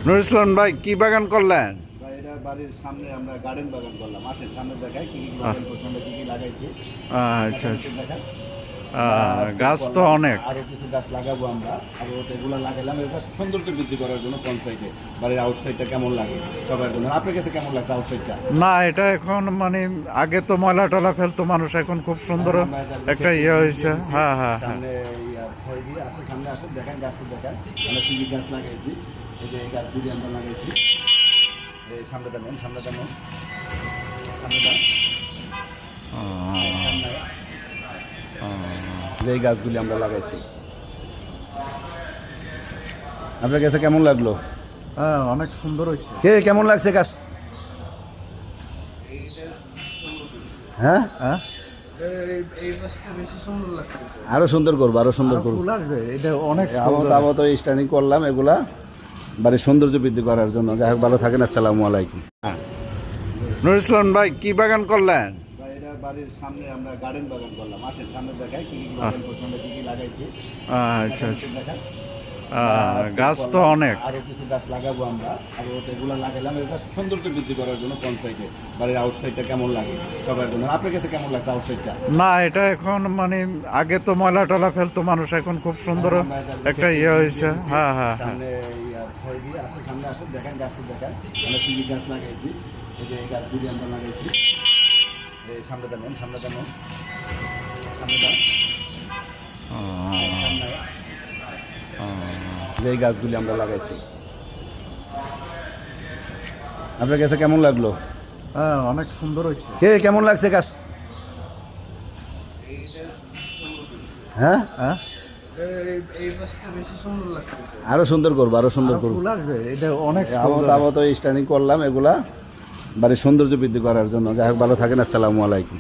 নুর ইসলাম ভাই কি বাগান করলেন? ভাই এটা বাড়ির সামনে আমরা গার্ডেন বাগান করলাম। আসেন সামনে দেখাই কি কি বাগান করছি, আমরা কি কি লাগাইছি। আচ্ছা আচ্ছা। দেখান। গাছ তো অনেক। আরো কিছু গাছ লাগাবো আমরা, আর এগুলো লাগাইলাম এটা সৌন্দর্য বৃদ্ধি করার জন্য। কোন সাইডে বাড়ির আউটসাইডটা কেমন লাগে সবার জন্য। আপনার কাছে কেমন লাগছে আউটসাইডটা? না, এটা এখন মানে আগে তো ময়লা টলা ফেলতো মানুষ, এখন খুব সুন্দর একটা ইয়ে হয়েছে। হ্যাঁ হ্যাঁ হ্যাঁ। সামনে হয়ে গিয়ে আসে, সামনে আসুন দেখান, গাছটা দেখান। আমরা কি কি গাছ লাগাইছি, এই যে এই গাছগুলি আমরা লাগাইছি। এই সামনেটা নেন, সামনেটা নেন, সামনেটা যে গাছগুলি আমরা লাগাইছি। আপনার কাছে কেমন লাগলো? হ্যাঁ, অনেক সুন্দর হয়েছে। কেমন লাগছে গাছ? হ্যাঁ হ্যাঁ, আরো সুন্দর করবো, আরো সুন্দর করবো। ফুল আসবে, এটা অনেক আবত স্টার্নিং করলাম এগুলা বাড়ির সৌন্দর্য বৃদ্ধি করার জন্য। যাই হোক, ভালো থাকেন, আসসালামু আলাইকুম। নুর ইসলাম ভাই কি বাগান করলেন? এটা বাড়ির সামনে আমরা গার্ডেন বাগান করলাম। আসেন সামনে দেখাই কি কি বাগান করছি, আমরা কি কি লাগাইছি। আচ্ছা আচ্ছা। দেখান। গাছ তো অনেক। আরো কিছু গাছ লাগাবো আমরা, আর এগুলো লাগাইলাম এটা সৌন্দর্য বৃদ্ধি করার জন্য। কোন সাইডে বাড়ির আউটসাইডটা কেমন লাগে সবার জন্য। আপনার কাছে কেমন লাগছে আউটসাইডটা? না, এটা এখন মানে আগে তো ময়লা টলা ফেলতো মানুষ, এখন খুব সুন্দর একটা ইয়ে হয়েছে। হ্যাঁ হ্যাঁ হ্যাঁ। সামনে হয়ে গিয়ে আসে, সামনে আসুন দেখান, গাছটা দেখান। আমরা কি কি গাছ লাগাইছি, এই যে এই গাছগুলি আমরা লাগাইছি। এই সামনেটা নেন, সামনেটা নেন, সামনেটা যে এই গাছগুলি আমরা লাগাইছি। আপনার কাছে কেমন লাগলো? হ্যাঁ, অনেক সুন্দর হয়েছে। কেমন লাগছে গাছ? হ্যাঁ হ্যাঁ, আরো সুন্দর করবো, আরো সুন্দর করবো। ফুল আসবে, এটা অনেক আবত স্টার্নিং করলাম এগুলা বাড়ির সৌন্দর্য বৃদ্ধি করার জন্য। যাই হোক, ভালো থাকেন, আসসালামু আলাইকুম।